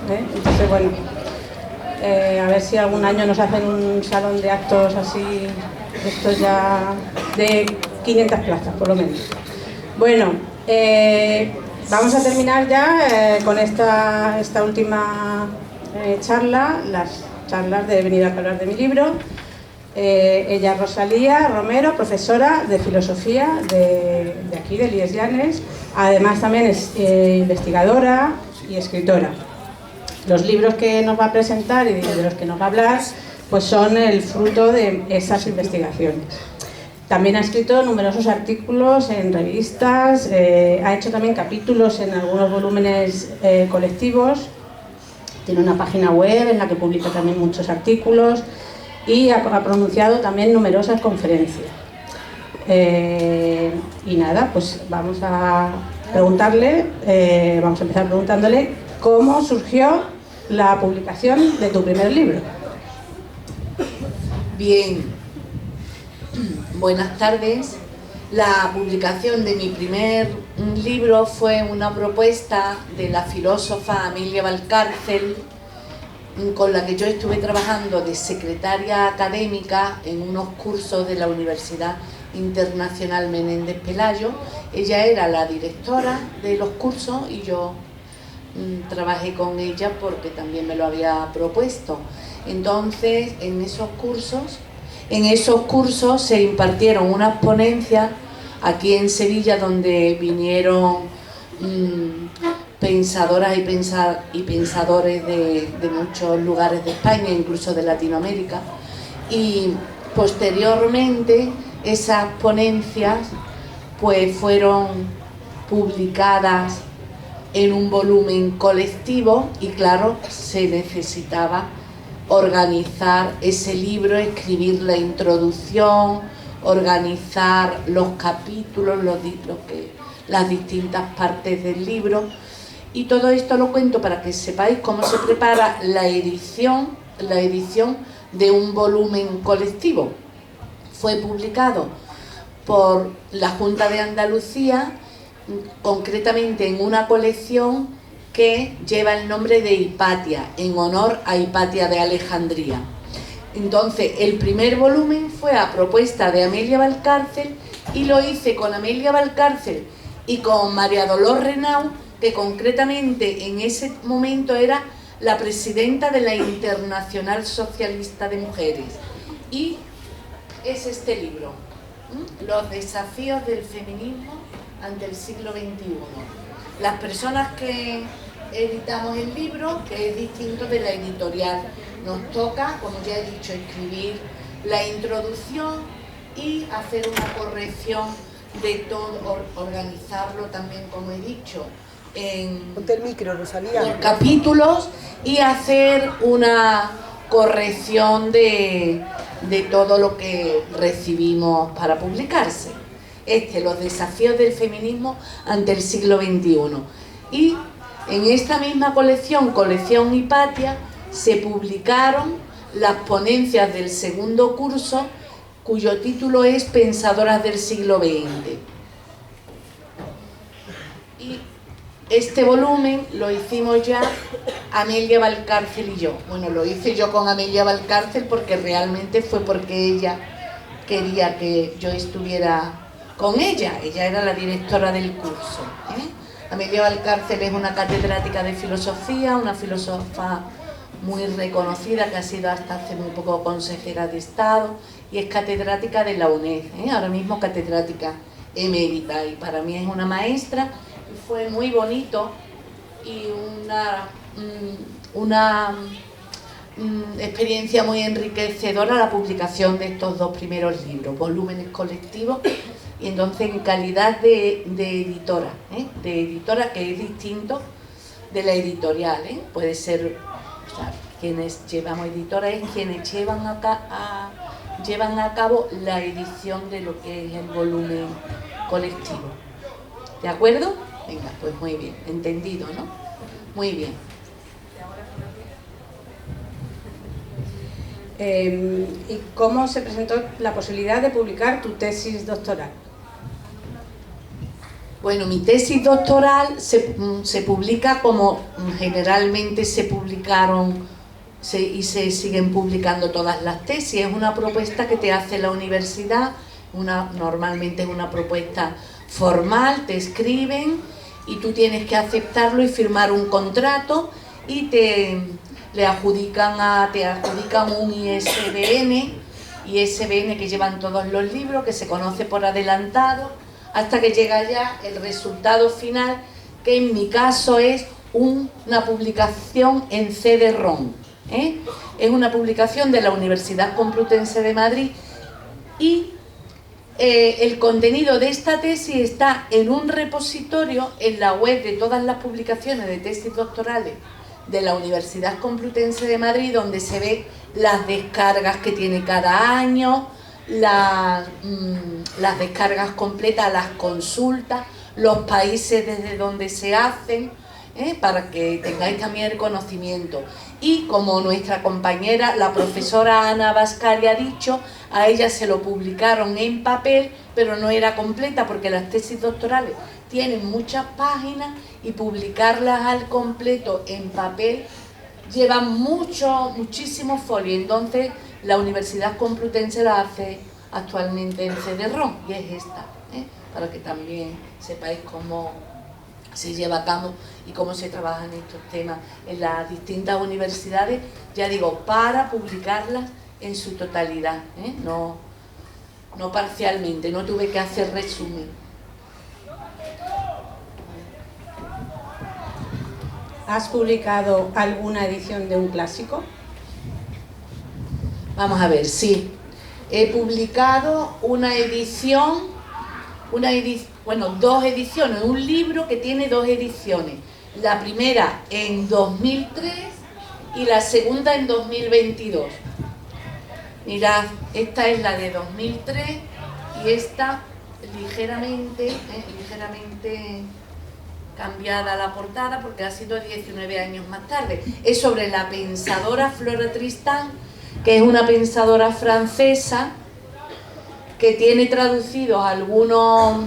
Entonces, bueno, a ver si algún año nos hacen un salón de actos así, estos ya de 500 plazas, por lo menos. Bueno, vamos a terminar ya con esta última charla, las charlas de venir a hablar de mi libro. Ella es Rosalía Romero, profesora de filosofía de aquí, de IES Llanes. Además también es investigadora y escritora. Los libros que nos va a presentar y de los que nos va a hablar pues son el fruto de esas investigaciones. También ha escrito numerosos artículos en revistas, ha hecho también capítulos en algunos volúmenes colectivos, tiene una página web en la que publica también muchos artículos y ha pronunciado también numerosas conferencias. Y nada, pues vamos a preguntarle, vamos a empezar preguntándole cómo surgió la publicación de tu primer libro. Bien, buenas tardes. La publicación de mi primer libro fue una propuesta de la filósofa Amelia Valcárcel, con la que yo estuve trabajando de secretaria académica en unos cursos de la Universidad Internacional Menéndez Pelayo. Ella era la directora de los cursos y yo trabajé con ella porque también me lo había propuesto. Entonces, en esos cursos se impartieron unas ponencias aquí en Sevilla donde vinieron pensadoras y pensadores de muchos lugares de España, incluso de Latinoamérica, y posteriormente esas ponencias pues fueron publicadas en un volumen colectivo y claro, se necesitaba organizar ese libro, escribir la introducción, organizar los capítulos, las distintas partes del libro. Y todo esto lo cuento para que sepáis cómo se prepara la edición de un volumen colectivo. Fue publicado por la Junta de Andalucía, concretamente en una colección que lleva el nombre de Hipatia, en honor a Hipatia de Alejandría. Entonces, el primer volumen fue a propuesta de Amelia Valcárcel y lo hice con Amelia Valcárcel y con María Dolor Renau, que concretamente en ese momento era la presidenta de la Internacional Socialista de Mujeres. Y es este libro, Los desafíos del feminismo ante el siglo XXI. Las personas que editamos el libro, que es distinto de la editorial, nos toca, como ya he dicho, escribir la introducción y hacer una corrección de todo, organizarlo también, como he dicho, ponte el micro, Rosalía, por capítulos y hacer una corrección de todo lo que recibimos para publicarse. Los desafíos del feminismo ante el siglo XXI. Y en esta misma colección Hipatia, se publicaron las ponencias del segundo curso, cuyo título es Pensadoras del siglo XX. Y este volumen lo hicimos ya Amelia Valcárcel y yo. Bueno, lo hice yo con Amelia Valcárcel porque realmente fue porque ella quería que yo estuviera con ella. Ella era la directora del curso. Amelia Valcárcel es una catedrática de filosofía, una filósofa muy reconocida que ha sido hasta hace muy poco consejera de Estado y es catedrática de la UNED, ahora mismo catedrática emérita, y para mí es una maestra. Fue muy bonito y una experiencia muy enriquecedora la publicación de estos dos primeros libros, volúmenes colectivos, y entonces en calidad de editora, que es distinto de la editorial, puede ser, o sea, quienes llevamos editora es quienes llevan a cabo la edición de lo que es el volumen colectivo. ¿De acuerdo? Venga, pues muy bien, entendido, ¿no? Muy bien. ¿Y cómo se presentó la posibilidad de publicar tu tesis doctoral? Bueno, mi tesis doctoral se publica como generalmente se publicaron y se siguen publicando todas las tesis. Es una propuesta que te hace la universidad, normalmente es una propuesta formal, te escriben y tú tienes que aceptarlo y firmar un contrato y te adjudican un ISBN que llevan todos los libros, que se conoce por adelantado, hasta que llega ya el resultado final, que en mi caso es una publicación en CD-ROM. Es una publicación de la Universidad Complutense de Madrid y el contenido de esta tesis está en un repositorio en la web de todas las publicaciones de tesis doctorales de la Universidad Complutense de Madrid, donde se ve las descargas que tiene cada año, las descargas completas, las consultas, los países desde donde se hacen, para que tengáis también el conocimiento. Y como nuestra compañera, la profesora Ana Bascari ha dicho, a ella se lo publicaron en papel, pero no era completa porque las tesis doctorales tienen muchas páginas y publicarlas al completo en papel lleva muchísimos folios. Entonces la Universidad Complutense la hace actualmente en CD-ROM y es esta, para que también sepáis cómo se lleva a cabo y cómo se trabajan estos temas en las distintas universidades, ya digo, para publicarlas en su totalidad, no parcialmente, no tuve que hacer resumen. ¿Has publicado alguna edición de un clásico? Vamos a ver, sí. He publicado dos ediciones, un libro que tiene dos ediciones. La primera en 2003 y la segunda en 2022. Mirad, esta es la de 2003 y esta ligeramente cambiada la portada porque ha sido 19 años más tarde. Es sobre la pensadora Flora Tristán, que es una pensadora francesa que tiene traducidos algunos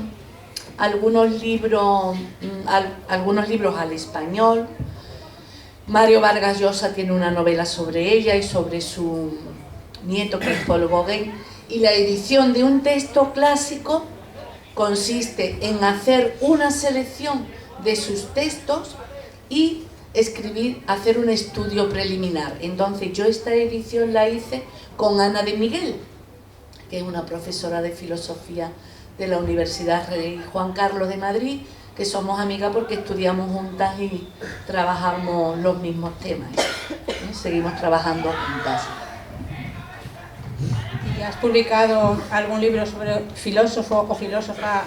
libros al español. Mario Vargas Llosa tiene una novela sobre ella y sobre su nieto, que es Paul Gauguin. Y la edición de un texto clásico consiste en hacer una selección de sus textos y hacer un estudio preliminar. Entonces yo esta edición la hice con Ana de Miguel, que es una profesora de filosofía de la Universidad Rey Juan Carlos de Madrid, que somos amigas porque estudiamos juntas y trabajamos los mismos temas, seguimos trabajando juntas. ¿Y has publicado algún libro sobre filósofo o filósofa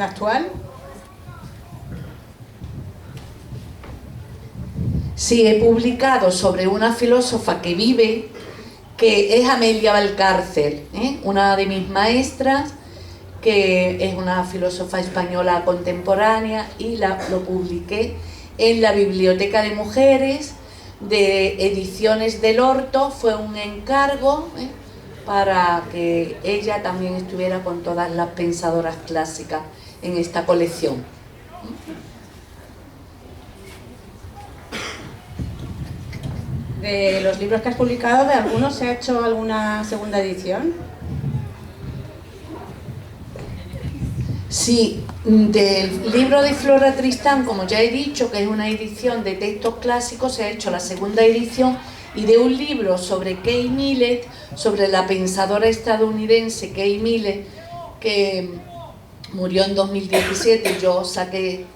actual? Sí, he publicado sobre una filósofa que vive, que es Amelia Valcárcel, una de mis maestras, que es una filósofa española contemporánea, y lo publiqué en la Biblioteca de Mujeres de Ediciones del Orto. Fue un encargo para que ella también estuviera con todas las pensadoras clásicas en esta colección. De los libros que has publicado, ¿de algunos se ha hecho alguna segunda edición? Sí, del libro de Flora Tristán, como ya he dicho, que es una edición de textos clásicos, se ha hecho la segunda edición, y de un libro sobre Kay Millett, sobre la pensadora estadounidense Kay Millett, que murió en 2017, yo saqué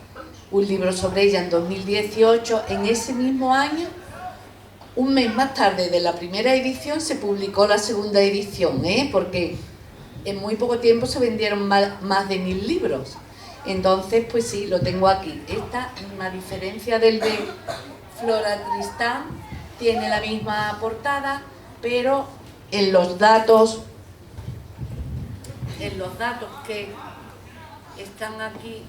un libro sobre ella en 2018, en ese mismo año. Un mes más tarde de la primera edición se publicó la segunda edición, porque en muy poco tiempo se vendieron más de 1000 libros. Entonces, pues sí, lo tengo aquí. Esta, a diferencia del de Flora Tristán, tiene la misma portada, pero en los datos que están aquí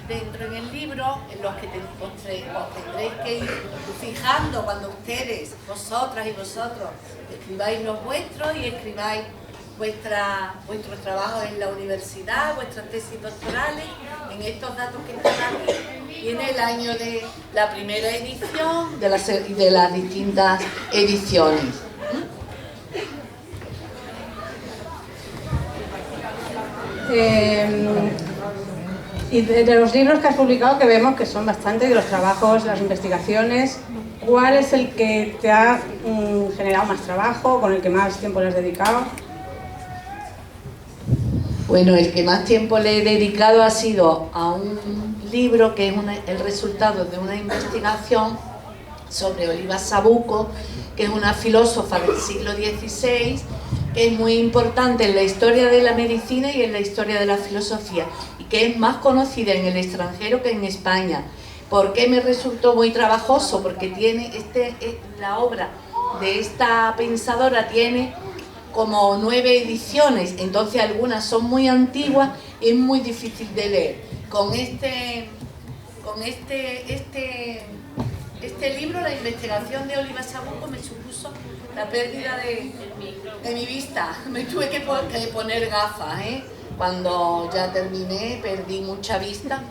dentro en el libro, en los que os tendréis que ir fijando cuando ustedes, vosotras y vosotros, escribáis los vuestros y escribáis vuestros trabajos en la universidad, vuestras tesis doctorales, en estos datos que están aquí, y en el año de la primera edición y de las distintas ediciones. Y de los libros que has publicado, que vemos que son bastantes, de los trabajos, las investigaciones, ¿cuál es el que te ha generado más trabajo, con el que más tiempo le has dedicado? Bueno, el que más tiempo le he dedicado ha sido a un libro que es el resultado de una investigación sobre Oliva Sabuco, que es una filósofa del siglo XVI, que es muy importante en la historia de la medicina y en la historia de la filosofía, y que es más conocida en el extranjero que en España. ¿Por qué me resultó muy trabajoso? Porque tiene la obra de esta pensadora tiene como 9 ediciones, entonces algunas son muy antiguas y es muy difícil de leer. Con este libro, la investigación de Oliva Sabuco, me supuso la pérdida de mi vista. Me tuve que poner gafas, ¿eh? Cuando ya terminé, perdí mucha vista.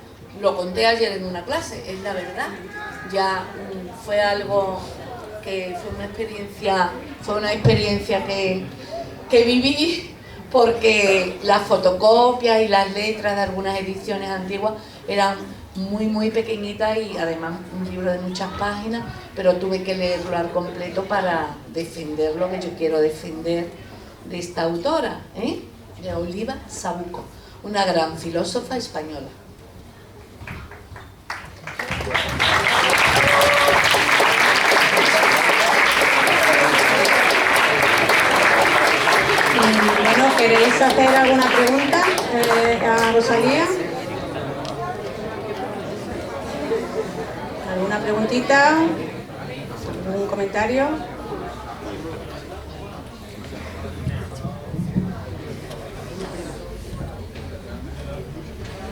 Lo conté ayer en una clase, es la verdad. Ya fue algo que fue una experiencia que viví, porque las fotocopias y las letras de algunas ediciones antiguas eran muy pequeñitas, y además un libro de muchas páginas, pero tuve que leerlo al completo para defender lo que yo quiero defender de esta autora, de Oliva Sabuco, una gran filósofa española. Bueno, ¿queréis hacer alguna pregunta a Rosalía? ¿Alguna preguntita? ¿Algún comentario?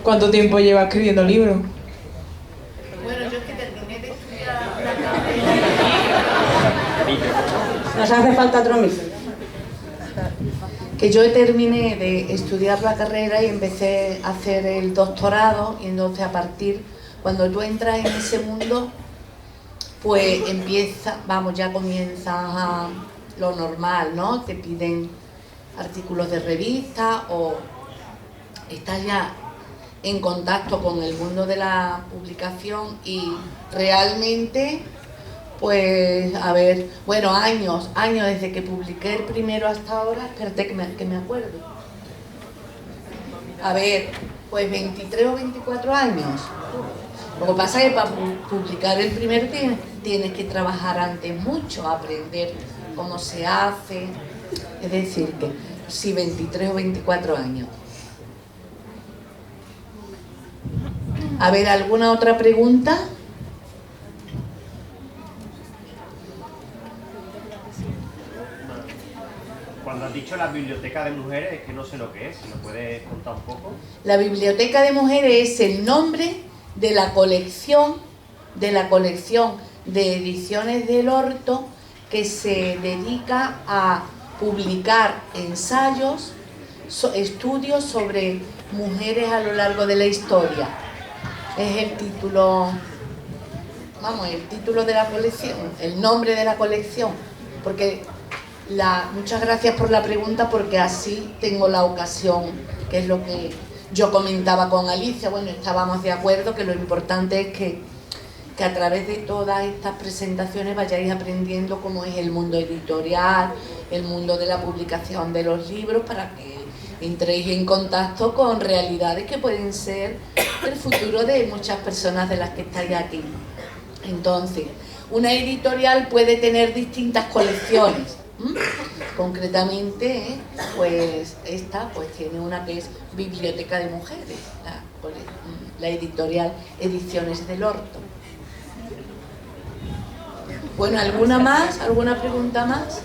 ¿Cuánto tiempo lleva escribiendo libros? Bueno, yo es que terminé de estudiar Nos hace falta otro micro. que yo terminé de estudiar la carrera y empecé a hacer el doctorado, y entonces cuando tú entras en ese mundo, pues ya comienza lo normal, ¿no? Te piden artículos de revista, o estás ya en contacto con el mundo de la publicación, y realmente, pues, años desde que publiqué el primero hasta ahora, espérate que me acuerdo. Pues 23 o 24 años. Lo que pasa es que para publicar el primer tienes que trabajar antes mucho, aprender cómo se hace. Es decir, que sí, 23 o 24 años. ¿Alguna otra pregunta? Cuando has dicho la biblioteca de mujeres, es que no sé lo que es, si nos puedes contar un poco. La biblioteca de mujeres es el nombre de la colección de ediciones del Orto, que se dedica a publicar ensayos, estudios sobre mujeres a lo largo de la historia. Es el título de la colección, el nombre de la colección, porque muchas gracias por la pregunta, porque así tengo la ocasión, que es lo que yo comentaba con Alicia. Bueno, estábamos de acuerdo que lo importante es que a través de todas estas presentaciones vayáis aprendiendo cómo es el mundo editorial, el mundo de la publicación de los libros, para que entréis en contacto con realidades que pueden ser el futuro de muchas personas de las que estáis aquí. Entonces, una editorial puede tener distintas colecciones. Concretamente, pues esta tiene una que es Biblioteca de Mujeres, la editorial Ediciones del Orto. Bueno, ¿alguna más? ¿Alguna pregunta más?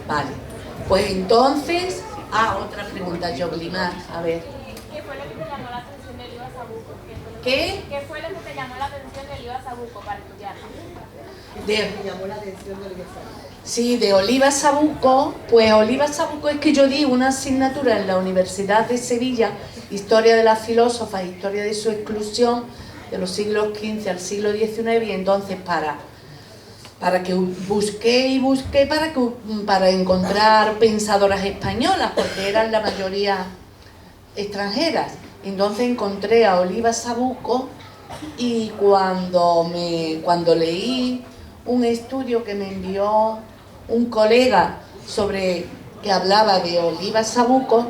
Vale, pues entonces, otra pregunta, Yoglimar, a ver. ¿Qué fue lo que te llamó la atención del Oliva Sabuco? ¿Qué? ¿Qué fue lo que te llamó la atención del Oliva Sabuco para estudiarla? De, Me llamó la atención de Oliva Sabuco. sí, de Oliva Sabuco. Pues Oliva Sabuco es que yo di una asignatura en la Universidad de Sevilla, Historia de las filósofas, Historia de su exclusión, de los siglos XV al siglo XIX, y entonces para que busqué para encontrar pensadoras españolas, porque eran la mayoría extranjeras. Entonces encontré a Oliva Sabuco, y cuando leí un estudio que me envió un colega que hablaba de Oliva Sabuco,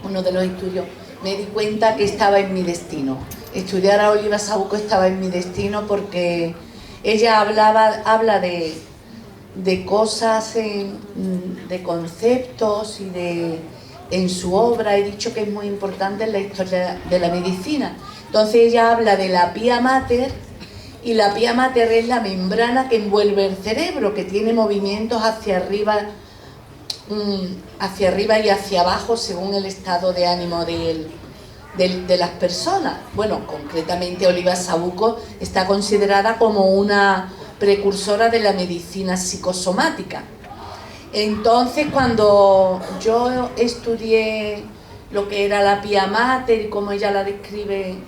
uno de los estudios, me di cuenta que estaba en mi destino. Estudiar a Oliva Sabuco estaba en mi destino, porque ella habla de cosas, de conceptos y en su obra. He dicho que es muy importante en la historia de la medicina. Entonces ella habla de la pia mater, y la pia mater es la membrana que envuelve el cerebro, que tiene movimientos hacia arriba y hacia abajo según el estado de ánimo de las personas. Bueno, concretamente Oliva Sabuco está considerada como una precursora de la medicina psicosomática. Entonces, cuando yo estudié lo que era la pia mater y cómo ella la describe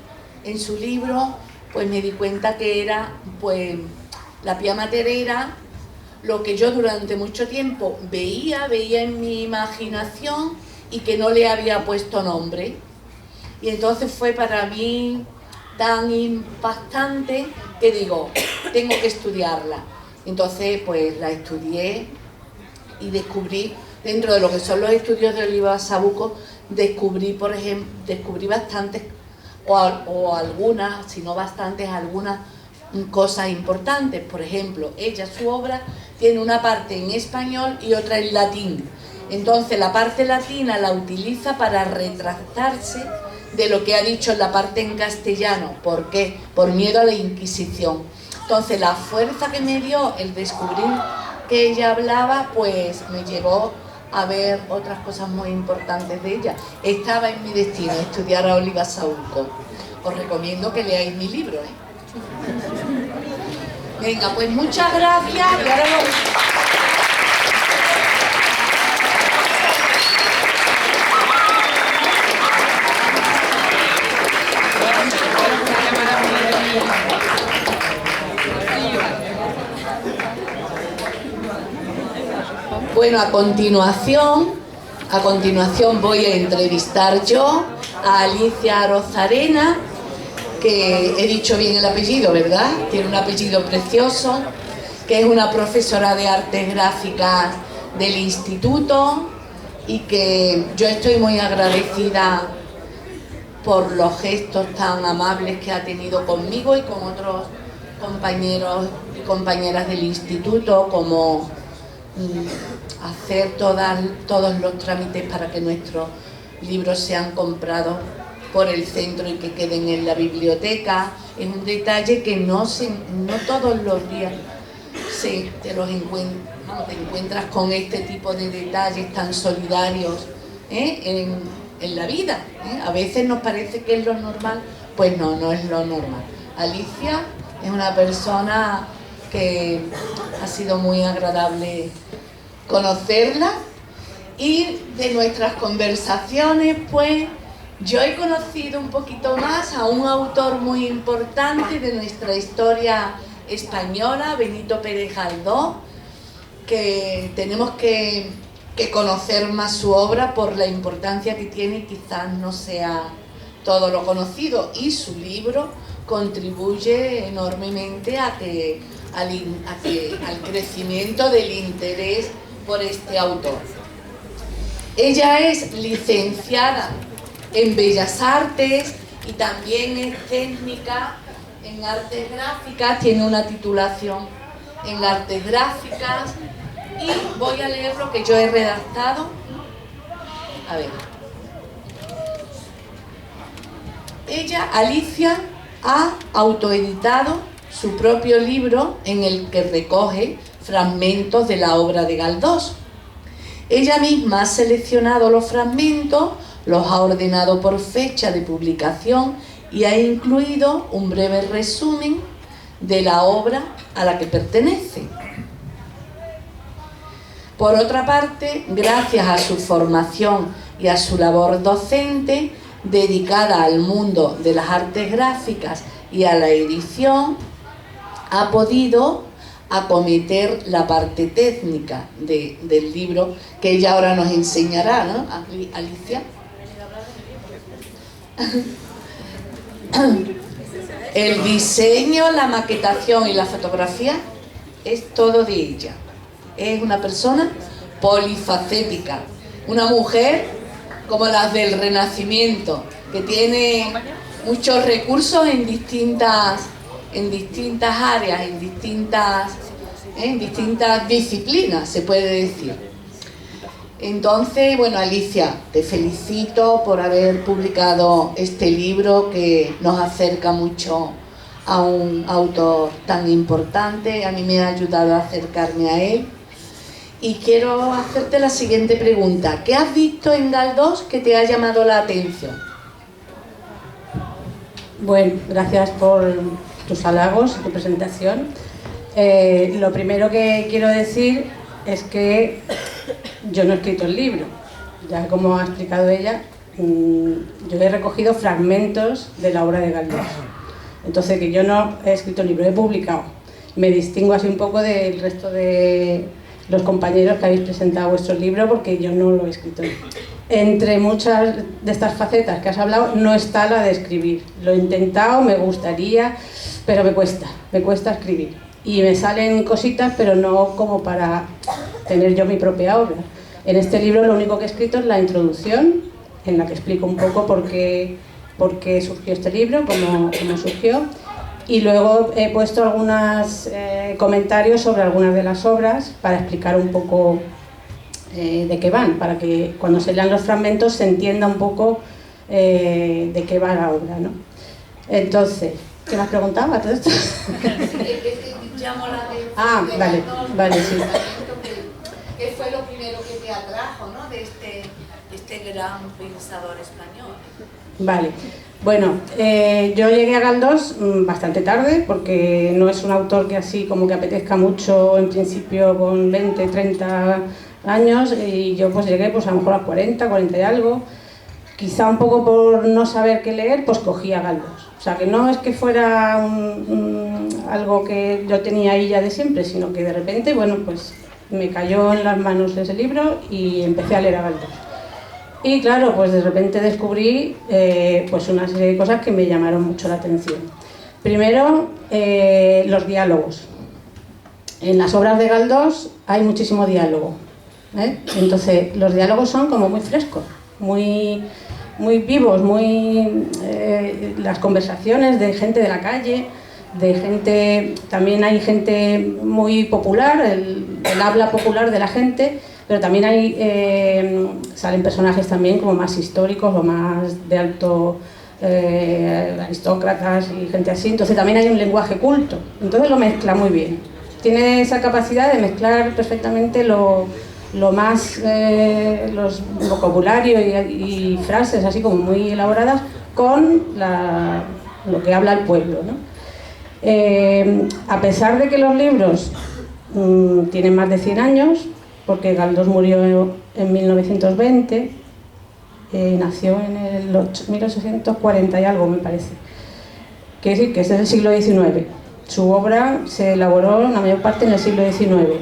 en su libro, pues me di cuenta que la pia mater era lo que yo durante mucho tiempo veía en mi imaginación y que no le había puesto nombre. Y entonces fue para mí tan impactante que digo, tengo que estudiarla. Entonces pues la estudié y descubrí, dentro de lo que son los estudios de Oliva Sabuco, descubrí bastantes, o algunas, si no bastantes, algunas cosas importantes. Por ejemplo, su obra tiene una parte en español y otra en latín. Entonces la parte latina la utiliza para retractarse de lo que ha dicho en la parte en castellano. ¿Por qué? Por miedo a la Inquisición. Entonces la fuerza que me dio el descubrir que ella hablaba, pues me llevó a ver otras cosas muy importantes de ella. Estaba en mi destino estudiar a Oliva Sabuco. Os recomiendo que leáis mi libro, Venga, pues muchas gracias. Y ahora Bueno, a continuación voy a entrevistar yo a Alicia Arozarena, que he dicho bien el apellido, ¿verdad? Tiene un apellido precioso, que es una profesora de artes gráficas del instituto, y que yo estoy muy agradecida por los gestos tan amables que ha tenido conmigo y con otros compañeros y compañeras del instituto, como hacer todos los trámites para que nuestros libros sean comprados por el centro y que queden en la biblioteca. Es un detalle que no todos los días te encuentras con este tipo de detalles tan solidarios en la vida. A veces nos parece que es lo normal, pues no es lo normal. Alicia es una persona que ha sido muy agradable conocerla, y de nuestras conversaciones, pues yo he conocido un poquito más a un autor muy importante de nuestra historia española, Benito Pérez Galdós, que tenemos que conocer más su obra por la importancia que tiene, y quizás no sea todo lo conocido, y su libro contribuye enormemente al crecimiento del interés por este autor. Ella es licenciada en Bellas Artes y también es técnica en artes gráficas, tiene una titulación en artes gráficas, y voy a leer lo que yo he redactado. A ver. Alicia, ha autoeditado su propio libro en el que recoge fragmentos de la obra de Galdós. Ella misma ha seleccionado los fragmentos, los ha ordenado por fecha de publicación y ha incluido un breve resumen de la obra a la que pertenece. Por otra parte, gracias a su formación y a su labor docente, dedicada al mundo de las artes gráficas y a la edición, ha podido acometer la parte técnica del libro, que ella ahora nos enseñará, ¿no, Alicia? El diseño, la maquetación y la fotografía es todo de ella. Es una persona polifacética, una mujer como las del Renacimiento, que tiene muchos recursos en distintas áreas, en distintas disciplinas, se puede decir. Entonces, bueno, Alicia, te felicito por haber publicado este libro que nos acerca mucho a un autor tan importante. A mí me ha ayudado a acercarme a él. Y quiero hacerte la siguiente pregunta. ¿Qué has visto en Galdós que te ha llamado la atención? Bueno, gracias por tus halagos, tu presentación. Lo primero que quiero decir es que yo no he escrito el libro. Ya como ha explicado ella, yo he recogido fragmentos de la obra de Galdós. Entonces, que yo no he escrito el libro, he publicado. Me distingo así un poco del resto de los compañeros que habéis presentado vuestro libro, porque yo no lo he escrito. Entre muchas de estas facetas que has hablado, no está la de escribir. Lo he intentado, me gustaría, pero me cuesta escribir. Y me salen cositas, pero no como para tener yo mi propia obra. En este libro lo único que he escrito es la introducción, en la que explico un poco por qué surgió este libro, cómo surgió. Y luego he puesto algunos comentarios sobre algunas de las obras para explicar un poco de qué van, para que cuando se lean los fragmentos se entienda un poco de qué va la obra, ¿no? Entonces, ¿qué me has preguntado a todo esto? Vale, sí. ¿Qué fue lo primero que te atrajo, ¿no?, de este gran pensador español? Vale. Bueno, yo llegué a Galdós bastante tarde, porque no es un autor que así como que apetezca mucho en principio con 20, 30 años, y yo pues llegué pues a lo mejor a 40 y algo. Quizá un poco por no saber qué leer, pues cogí a Galdós. O sea, que no es que fuera algo que yo tenía ahí ya de siempre, sino que de repente, bueno, pues me cayó en las manos ese libro y empecé a leer a Galdós. Y claro, pues de repente descubrí pues una serie de cosas que me llamaron mucho la atención. Primero, los diálogos. En las obras de Galdós hay muchísimo diálogo, ¿eh? Entonces, los diálogos son como muy frescos, muy vivos, las conversaciones de gente de la calle, de gente, también hay gente muy popular, el habla popular de la gente, pero también salen personajes también como más históricos o más de alto, aristócratas y gente así. Entonces también hay un lenguaje culto, entonces lo mezcla muy bien. Tiene esa capacidad de mezclar perfectamente los vocabulario y frases así como muy elaboradas con lo que habla el pueblo, ¿no? A pesar de que los libros tienen más de 100 años, porque Galdós murió en 1920, nació en el 1840 y algo, me parece. Quiere decir que es del siglo XIX. Su obra se elaboró la mayor parte en el siglo XIX.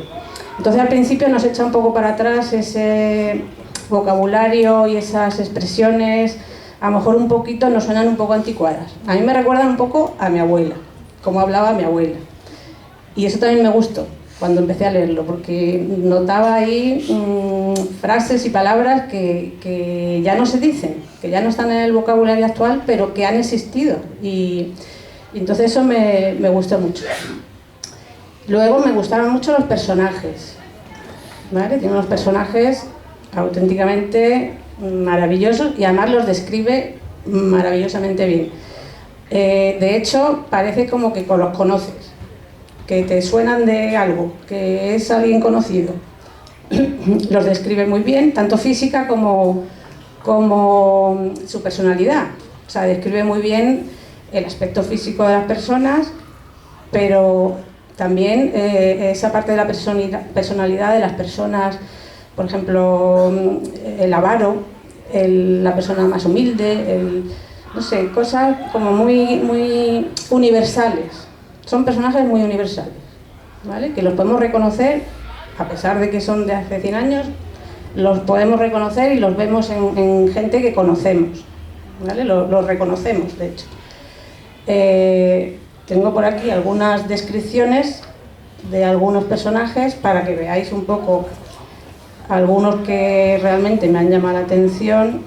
Entonces al principio nos echa un poco para atrás ese vocabulario y esas expresiones, a lo mejor un poquito nos suenan un poco anticuadas. A mí me recuerdan un poco a mi abuela, cómo hablaba mi abuela. Y eso también me gustó cuando empecé a leerlo, porque notaba ahí frases y palabras que ya no se dicen, que ya no están en el vocabulario actual, pero que han existido. Y entonces eso me gustó mucho. Luego me gustaron mucho los personajes, ¿vale? Tiene unos personajes auténticamente maravillosos y además los describe maravillosamente bien. De hecho, parece como que los conoces, que te suenan de algo, que es alguien conocido. Los describe muy bien, tanto física como su personalidad. O sea, describe muy bien el aspecto físico de las personas, pero también esa parte de la personalidad de las personas, por ejemplo, el avaro, la persona más humilde, no sé, cosas como muy universales. Son personajes muy universales, ¿vale? Que los podemos reconocer, a pesar de que son de hace 100 años, los podemos reconocer y los vemos en gente que conocemos, ¿vale? Los reconocemos, de hecho. Tengo por aquí algunas descripciones de algunos personajes para que veáis un poco algunos que realmente me han llamado la atención.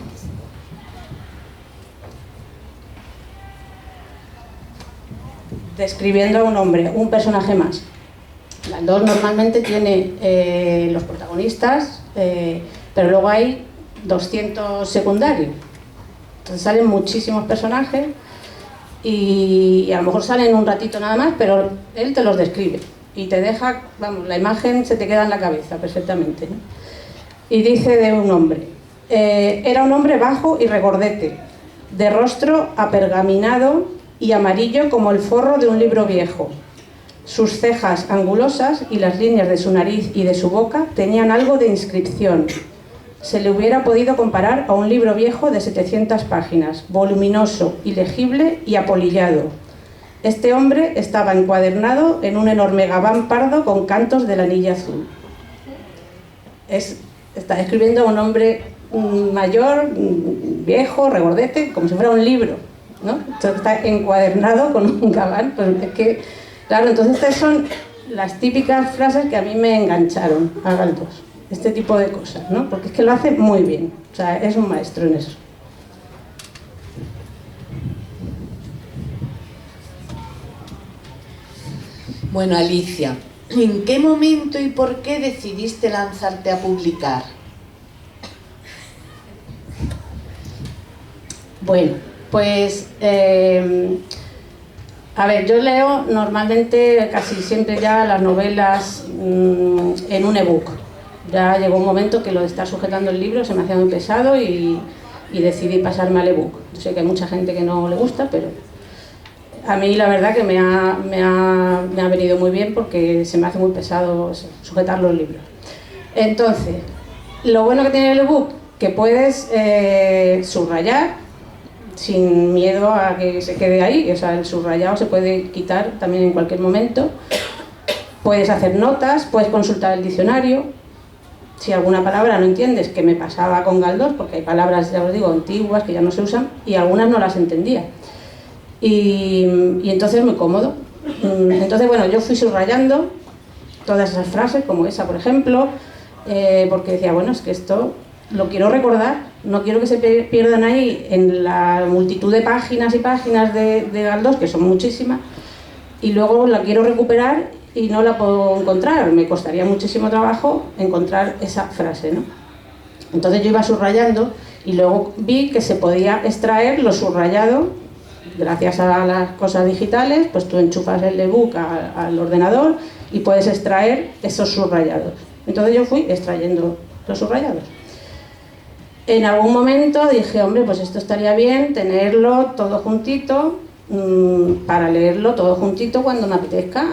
Describiendo a un hombre, un personaje más. Galdós normalmente tiene los protagonistas, pero luego hay 200 secundarios. Entonces salen muchísimos personajes y a lo mejor salen un ratito nada más, pero él te los describe y te deja, vamos, la imagen se te queda en la cabeza perfectamente, ¿no? Y dice de un hombre, era un hombre bajo y regordete, de rostro apergaminado y amarillo como el forro de un libro viejo. Sus cejas angulosas y las líneas de su nariz y de su boca tenían algo de inscripción. Se le hubiera podido comparar a un libro viejo de 700 páginas, voluminoso, ilegible y apolillado. Este hombre estaba encuadernado en un enorme gabán pardo con cantos de la anilla azul. Está describiendo a un hombre mayor, viejo, regordete, como si fuera un libro, ¿no? Está encuadernado con un gabán, pues es que, claro, entonces estas son las típicas frases que a mí me engancharon a Galdós, este tipo de cosas, ¿no? Porque es que lo hace muy bien, o sea, es un maestro en eso. Bueno, Alicia, ¿en qué momento y por qué decidiste lanzarte a publicar? Bueno, pues a ver, yo leo normalmente casi siempre ya las novelas en un ebook. Ya llegó un momento que lo de estar sujetando el libro se me hacía muy pesado y decidí pasarme al ebook. Yo sé que hay mucha gente que no le gusta, pero a mí la verdad que me ha venido muy bien porque se me hace muy pesado sujetar los libros. Entonces, lo bueno que tiene el ebook, que puedes subrayar sin miedo a que se quede ahí, o sea, el subrayado se puede quitar también en cualquier momento. Puedes hacer notas, puedes consultar el diccionario. Si alguna palabra no entiendes, que me pasaba con Galdós, porque hay palabras, ya os digo, antiguas que ya no se usan y algunas no las entendía. Y entonces muy cómodo. Entonces, bueno, yo fui subrayando todas esas frases, como esa, por ejemplo, porque decía, bueno, es que esto lo quiero recordar, no quiero que se pierdan ahí en la multitud de páginas y páginas de Galdós, que son muchísimas, y luego la quiero recuperar y no la puedo encontrar, me costaría muchísimo trabajo encontrar esa frase, ¿no? Entonces yo iba subrayando y luego vi que se podía extraer lo subrayado. Gracias a las cosas digitales, pues tú enchufas el ebook al ordenador y puedes extraer esos subrayados. Entonces yo fui extrayendo los subrayados. En algún momento dije, hombre, pues esto estaría bien tenerlo todo juntito, para leerlo todo juntito cuando me apetezca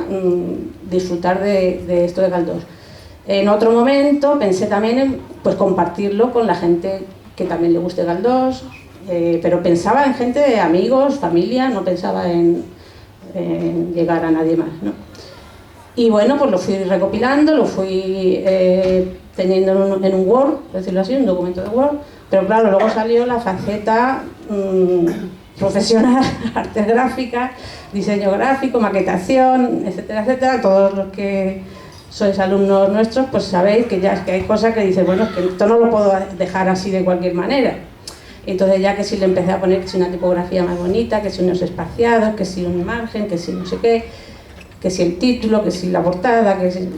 disfrutar de esto de Galdós. En otro momento pensé también en pues, compartirlo con la gente que también le guste Galdós, pero pensaba en gente de amigos, familia, no pensaba en llegar a nadie más, ¿no? Y bueno, pues lo fui recopilando, lo fui teniendo en un Word, por decirlo así, un documento de Word, pero claro, luego salió la faceta profesional, artes gráficas, diseño gráfico, maquetación, etcétera, etcétera. Todos los que sois alumnos nuestros, pues sabéis que ya es que hay cosas que dices, bueno, es que esto no lo puedo dejar así de cualquier manera. Entonces ya que si le empecé a poner que si una tipografía más bonita, que si unos espaciados, que si un margen, que si no sé qué, que si el título, que si la portada, que si...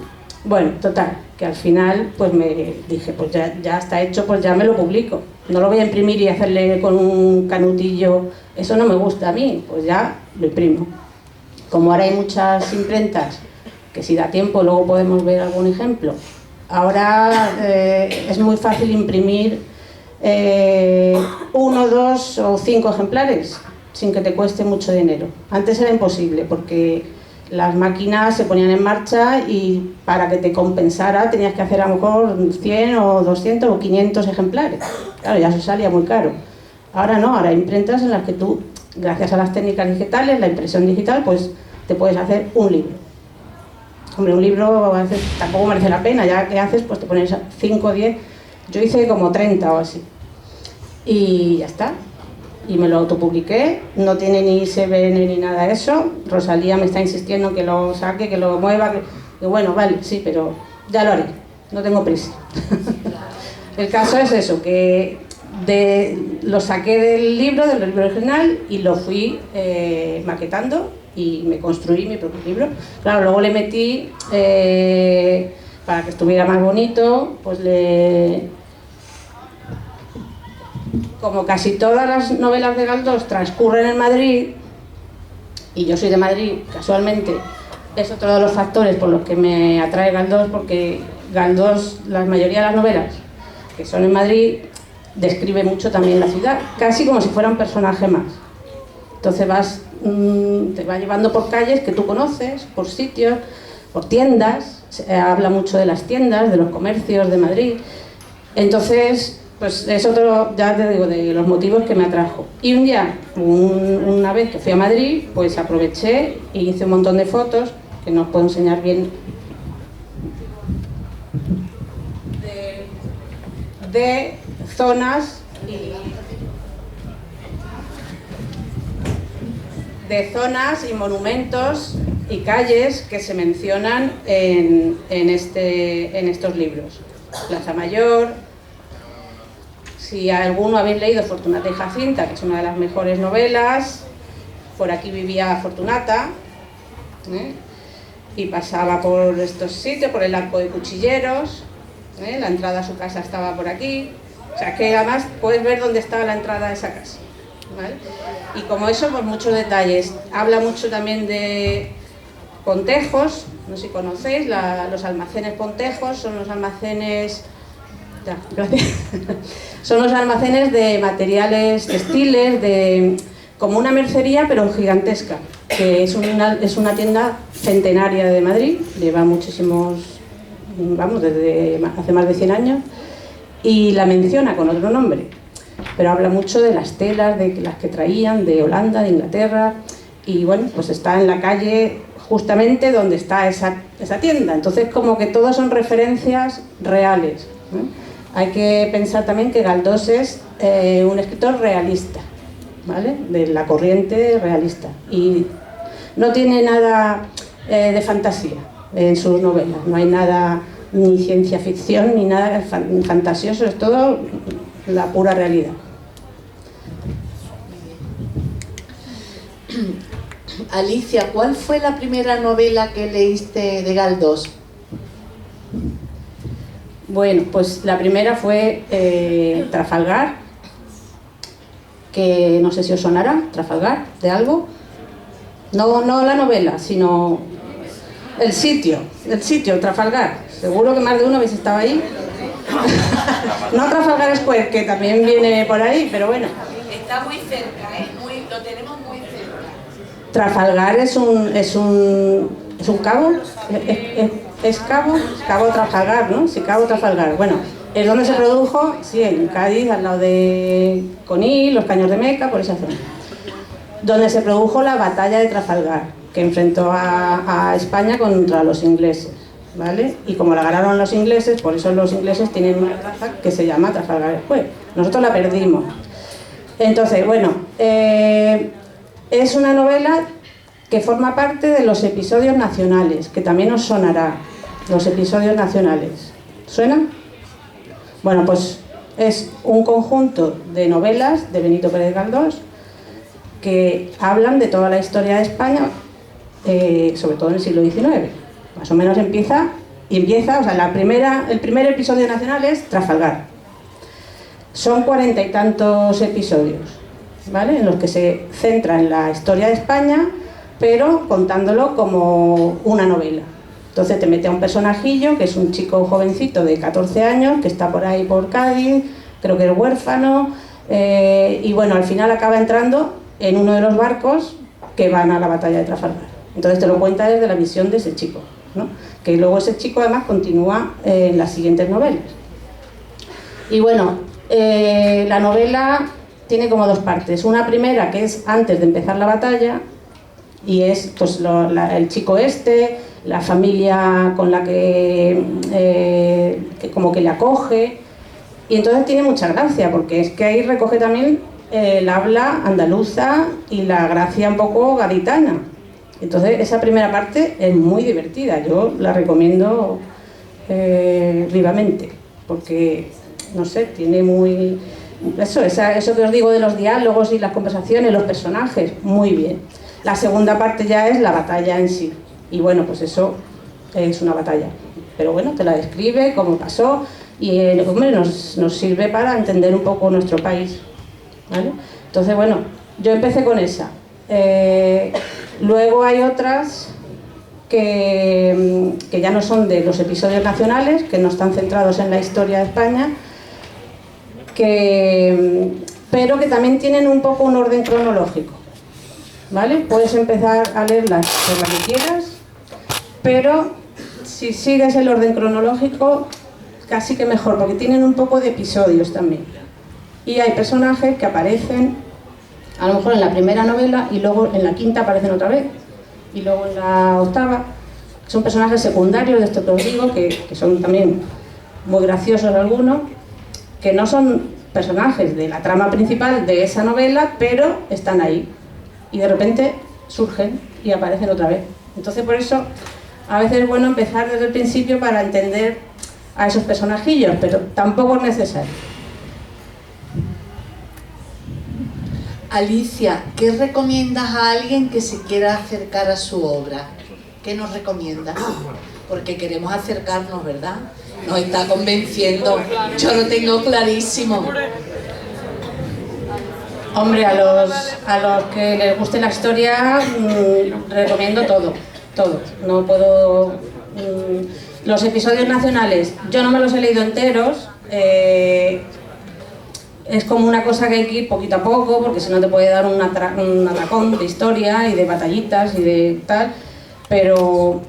Bueno, total, que al final pues me dije, pues ya está hecho, pues ya me lo publico. No lo voy a imprimir y hacerle con un canutillo, eso no me gusta a mí, pues ya lo imprimo. Como ahora hay muchas imprentas, que si da tiempo luego podemos ver algún ejemplo, ahora es muy fácil imprimir 1, 2 o 5 ejemplares sin que te cueste mucho dinero. Antes era imposible porque las máquinas se ponían en marcha y para que te compensara tenías que hacer a lo mejor 100 o 200 o 500 ejemplares. Claro, ya eso salía muy caro. Ahora no, ahora hay imprentas en las que tú, gracias a las técnicas digitales, la impresión digital, pues te puedes hacer un libro. Hombre, un libro a veces tampoco merece la pena, ya que haces, pues te pones 5 o 10, yo hice como 30 o así. Y ya está. Y me lo autopubliqué, no tiene ni ISBN ni nada de eso. Rosalía me está insistiendo que lo saque, que lo mueva, que bueno, vale, sí, pero ya lo haré, no tengo prisa. El caso es eso, que lo saqué del libro original y lo fui maquetando y me construí mi propio libro. Claro, luego le metí, para que estuviera más bonito, pues como casi todas las novelas de Galdós transcurren en Madrid, y yo soy de Madrid, casualmente, es otro de los factores por los que me atrae Galdós, porque Galdós, la mayoría de las novelas que son en Madrid, describe mucho también la ciudad, casi como si fuera un personaje más. Entonces te va llevando por calles que tú conoces, por sitios, por tiendas, habla mucho de las tiendas, de los comercios de Madrid. Entonces, pues es otro, ya te digo, de los motivos que me atrajo. Y un día, una vez que fui a Madrid, pues aproveché y hice un montón de fotos, que no os puedo enseñar bien, de zonas y monumentos y calles que se mencionan en estos libros. Plaza Mayor, si alguno habéis leído Fortunata y Jacinta, que es una de las mejores novelas, por aquí vivía Fortunata, y pasaba por estos sitios, por el Arco de Cuchilleros, la entrada a su casa estaba por aquí, o sea que además puedes ver dónde estaba la entrada de esa casa, ¿vale? Y como eso, pues muchos detalles. Habla mucho también de Pontejos, no sé si conocéis, los almacenes Pontejos, son los almacenes... Ya, gracias. Son los almacenes de materiales textiles, como una mercería pero gigantesca, que es una tienda centenaria de Madrid, lleva muchísimos, vamos, desde hace más de 100 años, y la menciona con otro nombre, pero habla mucho de las telas, de las que traían de Holanda, de Inglaterra, y bueno, pues está en la calle justamente donde está esa tienda, entonces como que todos son referencias reales, ¿no? Hay que pensar también que Galdós es un escritor realista, ¿vale? De la corriente realista, y no tiene nada de fantasía en sus novelas, no hay nada ni ciencia ficción ni nada fantasioso, es todo la pura realidad. Alicia, ¿cuál fue la primera novela que leíste de Galdós? Bueno, pues la primera fue Trafalgar, que no sé si os sonará, Trafalgar, de algo. No la novela, sino el sitio, Trafalgar. Seguro que más de uno habéis estado ahí. No Trafalgar Square, que también viene por ahí, pero bueno. Está muy cerca, lo tenemos muy cerca. Trafalgar es un cabo, es cabo Trafalgar, ¿no? Sí, Cabo Trafalgar. Bueno, es donde se produjo, sí, en Cádiz, al lado de Conil, los Caños de Meca, por esa zona. Donde se produjo la batalla de Trafalgar, que enfrentó a España contra los ingleses, ¿vale? Y como la ganaron los ingleses, por eso los ingleses tienen una plaza que se llama Trafalgar Square. Nosotros la perdimos. Entonces, bueno, es una novela que forma parte de los episodios nacionales, que también os sonará, los episodios nacionales. ¿Suena? Bueno, pues es un conjunto de novelas de Benito Pérez Galdós que hablan de toda la historia de España, sobre todo en el siglo XIX. Más o menos empieza, o sea, el primer episodio nacional es Trafalgar. Son 40 y tantos episodios, ¿vale? En los que se centra en la historia de España, pero contándolo como una novela. Entonces te mete a un personajillo que es un chico jovencito de 14 años que está por ahí por Cádiz, creo que es huérfano, y bueno, al final acaba entrando en uno de los barcos que van a la batalla de Trafalgar. Entonces te lo cuenta desde la visión de ese chico, ¿no? Que luego ese chico además continúa en las siguientes novelas. Y bueno, la novela tiene como dos partes. Una primera que es antes de empezar la batalla, y es pues el chico este, la familia con la que como que le acoge, y entonces tiene mucha gracia, porque es que ahí recoge también el habla andaluza y la gracia un poco gaditana. Entonces esa primera parte es muy divertida, yo la recomiendo vivamente, porque no sé, tiene muy... Eso que os digo de los diálogos y las conversaciones, los personajes, muy bien. La segunda parte ya es la batalla en sí, y bueno, pues eso es una batalla, pero bueno, te la describe, cómo pasó, y hombre, nos sirve para entender un poco nuestro país, ¿vale? Entonces bueno, yo empecé con esa. Luego hay otras que ya no son de los episodios nacionales, que no están centrados en la historia de España, pero que también tienen un poco un orden cronológico, ¿vale? Puedes empezar a leerlas por la que quieras, pero si sigues el orden cronológico, casi que mejor, porque tienen un poco de episodios también. Y hay personajes que aparecen, a lo mejor en la primera novela, y luego en la quinta aparecen otra vez, y luego en la octava. Son personajes secundarios, de esto que os digo, que son también muy graciosos algunos, que no son personajes de la trama principal de esa novela, pero están ahí y de repente surgen y aparecen otra vez. Entonces por eso a veces es bueno empezar desde el principio para entender a esos personajillos, pero tampoco es necesario. Alicia, ¿qué recomiendas a alguien que se quiera acercar a su obra? ¿Qué nos recomiendas? Porque queremos acercarnos, ¿verdad? Nos está convenciendo. Yo lo tengo clarísimo. Hombre, a los que les guste la historia, recomiendo todo. No puedo... los episodios nacionales, yo no me los he leído enteros. Es como una cosa que hay que ir poquito a poco, porque si no te puede dar un atracón de historia y de batallitas y de tal. Pero,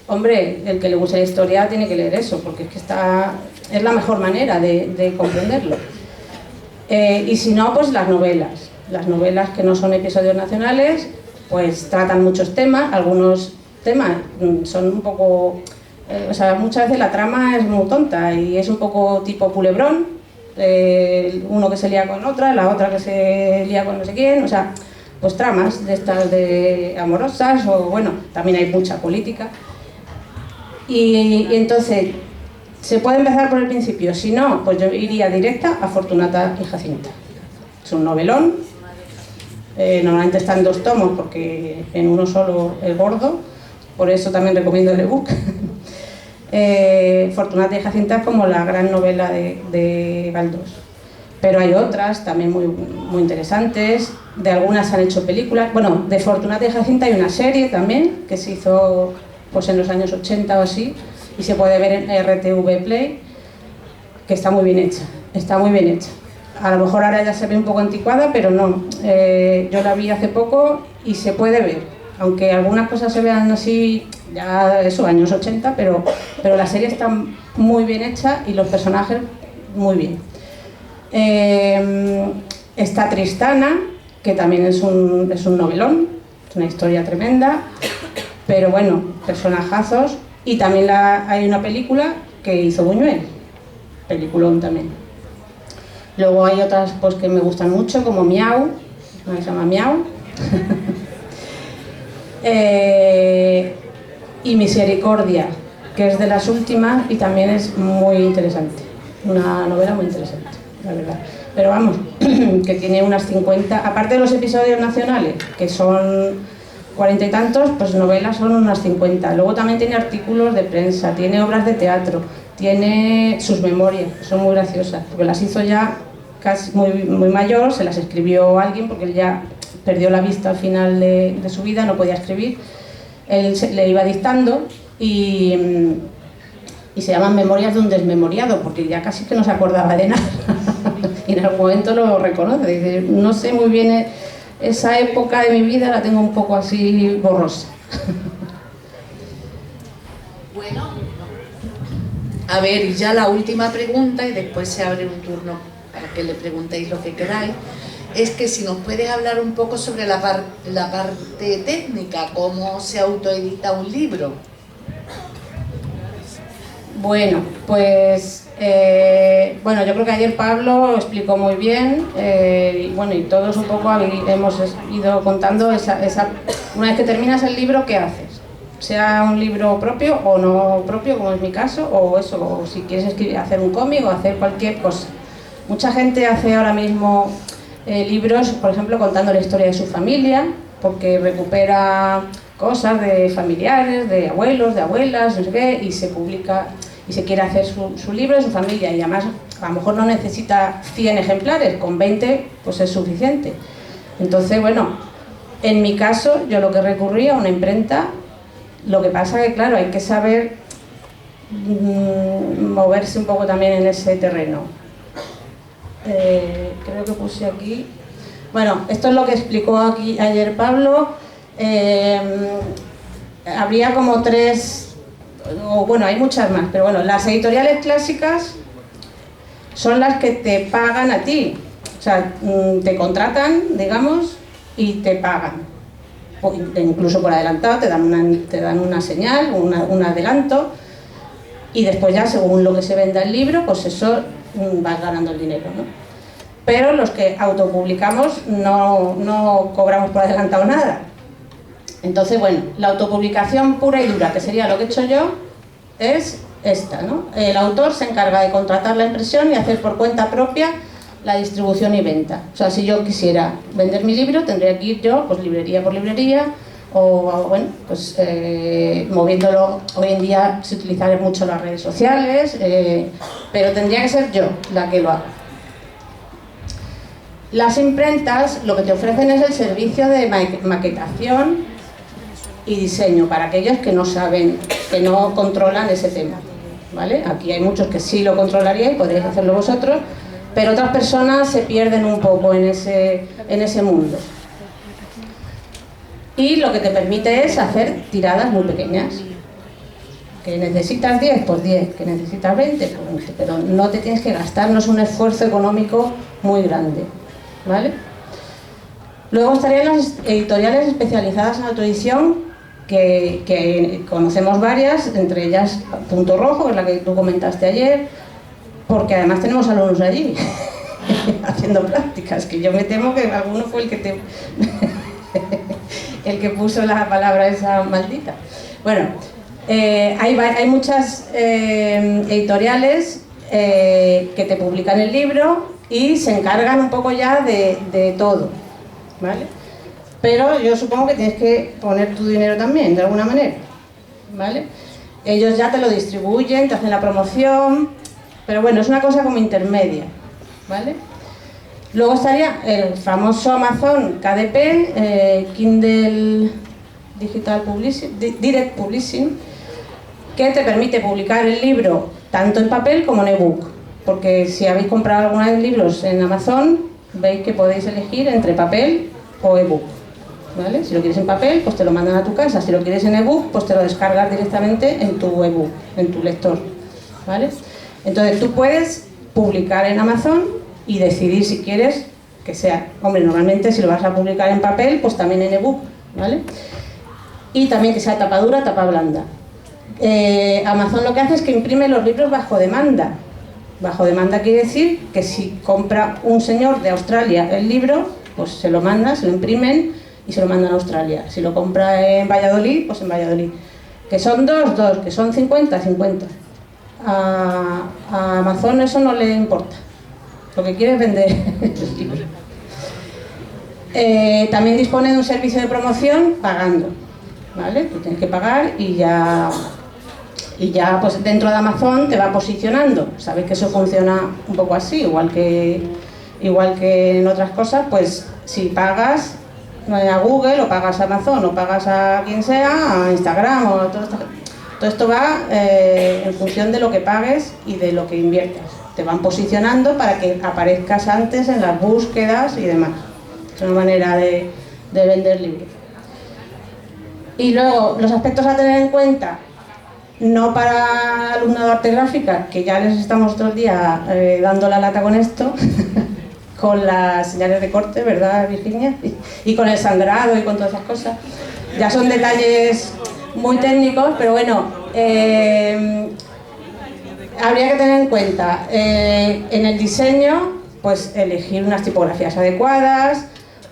hombre, el que le guste la historia tiene que leer eso, porque es que es la mejor manera de comprenderlo. Y si no, pues las novelas. Las novelas que no son episodios nacionales, pues tratan muchos temas. Algunos temas son un poco... o sea, muchas veces la trama es muy tonta y es un poco tipo culebrón. Uno que se lía con otra, la otra que se lía con no sé quién, o sea, pues tramas de estas de amorosas, o bueno, también hay mucha política. Y entonces, se puede empezar por el principio, si no, pues yo iría directa a Fortunata y Jacinta. Es un novelón, normalmente está en 2 tomos porque en uno solo es gordo, por eso también recomiendo el ebook. Fortunata y Jacinta es como la gran novela de Galdós, pero hay otras también muy interesantes. De algunas han hecho películas. Bueno, de Fortunata y Jacinta hay una serie también que se hizo pues en los años 80 o así, y se puede ver en RTV Play, que está muy bien hecha, a lo mejor ahora ya se ve un poco anticuada, pero no, yo la vi hace poco y se puede ver, aunque algunas cosas se vean así, ya eso, años 80, pero la serie está muy bien hecha y los personajes muy bien. Está Tristana, que también es un novelón, es una historia tremenda, pero bueno, personajazos. Y también hay una película que hizo Buñuel, peliculón también. Luego hay otras pues, que me gustan mucho, como Miau, una que se llama Miau. Y Misericordia, que es de las últimas y también es muy interesante, una novela muy interesante, la verdad. Pero vamos, que tiene unas 50, aparte de los episodios nacionales, que son 40 y tantos, pues novelas son unas 50. Luego también tiene artículos de prensa, tiene obras de teatro, tiene sus memorias, son muy graciosas, porque las hizo ya casi muy mayor, se las escribió alguien porque él ya perdió la vista al final de su vida, no podía escribir. Él le iba dictando y se llaman Memorias de un desmemoriado, porque ya casi que no se acordaba de nada. Y en algún momento lo reconoce, dice, no sé muy bien esa época de mi vida, la tengo un poco así borrosa. Bueno, a ver, y ya la última pregunta, y después se abre un turno para que le preguntéis lo que queráis, es que si nos puedes hablar un poco sobre la parte técnica, cómo se autoedita un libro. Bueno, pues bueno, yo creo que ayer Pablo explicó muy bien, y bueno, y todos un poco hemos ido contando una vez que terminas el libro, ¿qué haces? Sea un libro propio o no propio, como es mi caso, o eso, o si quieres hacer un cómic o hacer cualquier cosa. Mucha gente hace ahora mismo libros, por ejemplo, contando la historia de su familia, porque recupera cosas de familiares, de abuelos, de abuelas, no sé qué, y se publica y se quiere hacer su libro de su familia, y además a lo mejor no necesita 100 ejemplares, con 20 pues es suficiente. Entonces, bueno, en mi caso yo lo que recurrí a una imprenta. Lo que pasa que, claro, hay que saber moverse un poco también en ese terreno. Creo que puse aquí... Bueno, esto es lo que explicó aquí ayer Pablo. Habría como 3... o bueno, hay muchas más, pero bueno, las editoriales clásicas son las que te pagan a ti. O sea, te contratan, digamos, y te pagan. Incluso por adelantado, te dan una señal, un adelanto, y después ya según lo que se venda el libro, pues eso vas ganando el dinero, ¿no? Pero los que autopublicamos no cobramos por adelantado nada. Entonces, bueno, la autopublicación pura y dura, que sería lo que he hecho yo, es esta, ¿no? El autor se encarga de contratar la impresión y hacer por cuenta propia la distribución y venta. O sea, si yo quisiera vender mi libro, tendría que ir yo, pues librería por librería, o bueno, pues moviéndolo. Hoy en día se utilizan mucho las redes sociales, pero tendría que ser yo la que lo haga. Las imprentas lo que te ofrecen es el servicio de maquetación y diseño para aquellos que no saben, que no controlan ese tema, ¿vale? Aquí hay muchos que sí lo controlaríais y podríais hacerlo vosotros, pero otras personas se pierden un poco en ese mundo. Y lo que te permite es hacer tiradas muy pequeñas. Que necesitas 10, pues 10. Que necesitas 20, pues 20. Pero no te tienes que gastar, no es un esfuerzo económico muy grande, ¿vale? Luego estarían las editoriales especializadas en autoedición, que conocemos varias, entre ellas Punto Rojo, que es la que tú comentaste ayer, porque además tenemos alumnos allí haciendo prácticas, que yo me temo que alguno fue el que el que puso la palabra esa maldita. Bueno, hay muchas editoriales que te publican el libro y se encargan un poco ya de todo, ¿vale? Pero yo supongo que tienes que poner tu dinero también, de alguna manera, ¿vale? Ellos ya te lo distribuyen, te hacen la promoción, pero bueno, es una cosa como intermedia, ¿vale? Luego estaría el famoso Amazon KDP, Kindle Digital Publishing, Direct Publishing, que te permite publicar el libro tanto en papel como en ebook, porque si habéis comprado alguna vez libros en Amazon, veis que podéis elegir entre papel o ebook, ¿vale? Si lo quieres en papel, pues te lo mandan a tu casa; si lo quieres en ebook, pues te lo descargas directamente en tu ebook, en tu lector, ¿vale? Entonces tú puedes publicar en Amazon y decidir si quieres que sea, hombre, normalmente si lo vas a publicar en papel, pues también en ebook, ¿vale? Y también que sea tapa dura, tapa blanda. Amazon lo que hace es que imprime los libros bajo demanda. Bajo demanda quiere decir que si compra un señor de Australia el libro, pues se lo manda, se lo imprimen y se lo mandan a Australia. Si lo compra en Valladolid, pues en Valladolid. Que son dos, que son 50. A Amazon eso no le importa. Lo que quiere es vender el libro. También dispone de un servicio de promoción pagando, ¿vale? Tú tienes que pagar y ya pues dentro de Amazon te va posicionando. Sabes que eso funciona un poco así, igual que en otras cosas. Pues si pagas a Google, o pagas a Amazon, o pagas a quien sea, a Instagram, o todo esto va en función de lo que pagues y de lo que inviertas. Te van posicionando para que aparezcas antes en las búsquedas y demás. Es una manera de vender libros. Y luego, los aspectos a tener en cuenta, no para alumnado de arte gráfica, que ya les estamos otros días dando la lata con esto, con las señales de corte, ¿verdad, Virginia? Y con el sangrado y con todas esas cosas. Ya son detalles muy técnicos, pero bueno, habría que tener en cuenta en el diseño, pues elegir unas tipografías adecuadas,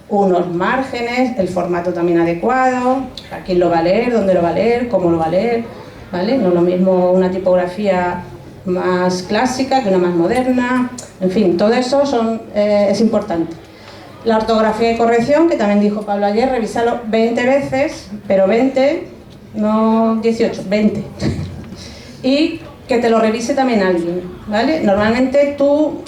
unos márgenes, el formato también adecuado, a quién lo va a leer, dónde lo va a leer, cómo lo va a leer, ¿vale? No es lo mismo una tipografía más clásica que una más moderna, en fin, todo eso es importante. La ortografía y corrección, que también dijo Pablo ayer, revisarlo 20 veces, pero 20, no 18, 20. Y que te lo revise también alguien, ¿vale? Normalmente tú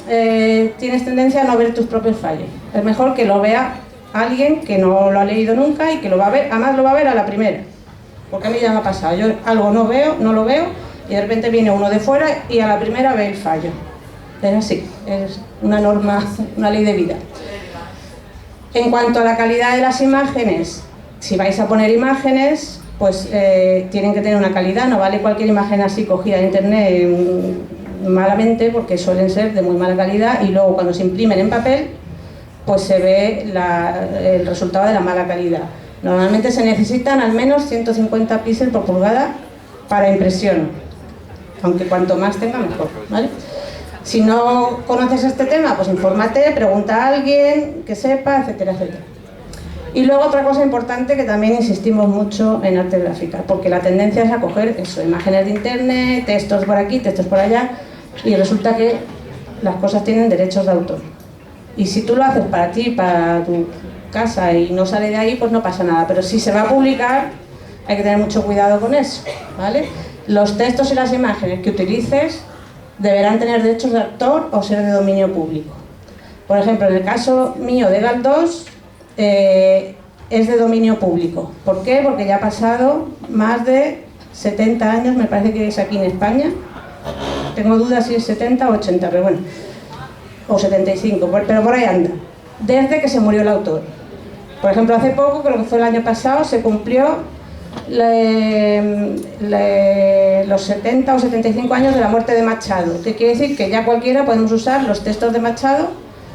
tienes tendencia a no ver tus propios fallos. Es mejor que lo vea alguien que no lo ha leído nunca y que lo va a ver, además lo va a ver a la primera. Porque a mí ya me ha pasado, yo algo no lo veo, y de repente viene uno de fuera y a la primera ve el fallo. Es así, es una norma, una ley de vida. En cuanto a la calidad de las imágenes, si vais a poner imágenes, pues tienen que tener una calidad, no vale cualquier imagen así cogida de internet malamente, porque suelen ser de muy mala calidad y luego cuando se imprimen en papel, pues se ve el resultado de la mala calidad. Normalmente se necesitan al menos 150 píxeles por pulgada para impresión, aunque cuanto más tenga mejor, ¿vale? Si no conoces este tema, pues infórmate, pregunta a alguien que sepa, etcétera, etcétera. Y luego otra cosa importante que también insistimos mucho en arte gráfica, porque la tendencia es a coger eso, imágenes de internet, textos por aquí, textos por allá, y resulta que las cosas tienen derechos de autor. Y si tú lo haces para ti, para tu casa y no sale de ahí, pues no pasa nada. Pero si se va a publicar, hay que tener mucho cuidado con eso, ¿vale? Los textos y las imágenes que utilices deberán tener derechos de autor o ser de dominio público. Por ejemplo, en el caso mío de Galdós, es de dominio público. ¿Por qué? Porque ya ha pasado más de 70 años, me parece que es aquí en España. Tengo dudas si es 70 o 80, pero bueno, o 75, pero por ahí anda, desde que se murió el autor. Por ejemplo, hace poco, creo que fue el año pasado, se cumplió los 70 o 75 años de la muerte de Machado, que quiere decir que ya cualquiera podemos usar los textos de Machado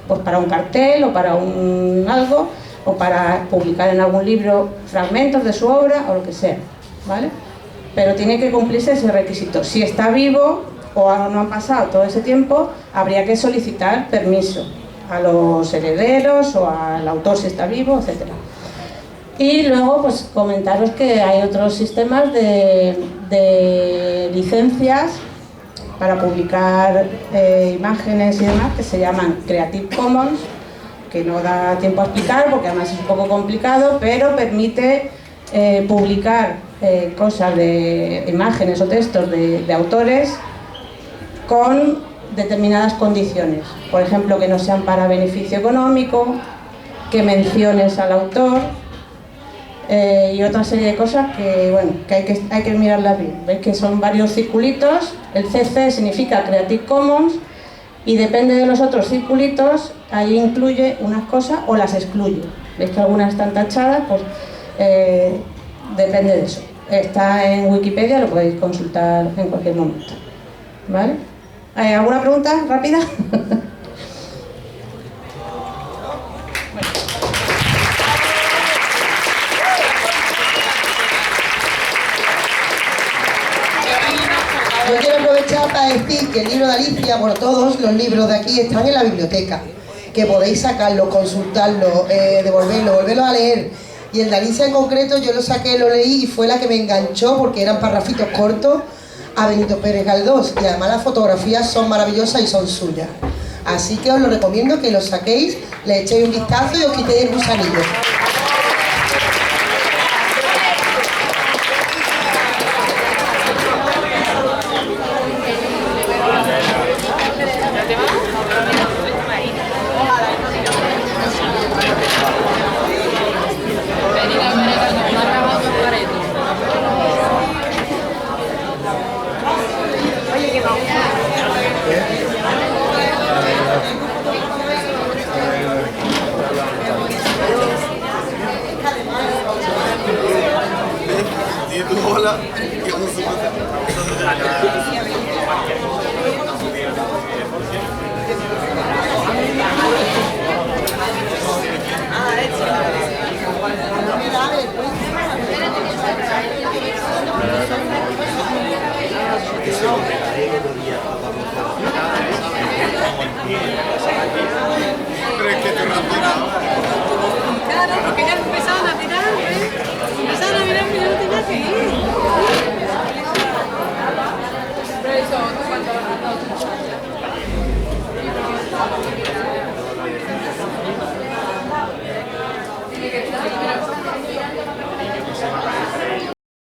pues para un cartel o para un algo, o para publicar en algún libro fragmentos de su obra o lo que sea, ¿vale? Pero tiene que cumplirse ese requisito. Si está vivo o no han pasado todo ese tiempo, habría que solicitar permiso a los herederos o al autor si está vivo, etc. Y luego pues comentaros que hay otros sistemas de licencias para publicar imágenes y demás que se llaman Creative Commons, que no da tiempo a explicar porque además es un poco complicado, pero permite publicar cosas de imágenes o textos de autores con determinadas condiciones. Por ejemplo, que no sean para beneficio económico, que menciones al autor y otra serie de cosas que, bueno, que hay que mirarlas bien. Veis que son varios circulitos, el CC significa Creative Commons y depende de los otros circulitos, ahí incluye unas cosas o las excluye. Veis que algunas están tachadas, pues depende de eso. Está en Wikipedia, lo podéis consultar en cualquier momento, ¿vale? ¿Alguna pregunta rápida? Yo quiero aprovechar para decir que el libro de Alicia, bueno, todos los libros de aquí están en la biblioteca, que podéis sacarlos, consultarlos, devolverlos, volverlos a leer. Y el de Alicia en concreto yo lo saqué, lo leí y fue la que me enganchó porque eran parrafitos cortos a Benito Pérez Galdós y además las fotografías son maravillosas y son suyas. Así que os lo recomiendo que lo saquéis, le echéis un vistazo y os quitéis el gusanillo. Claro, porque ya empezaron a mirar, que yo tenía que ir.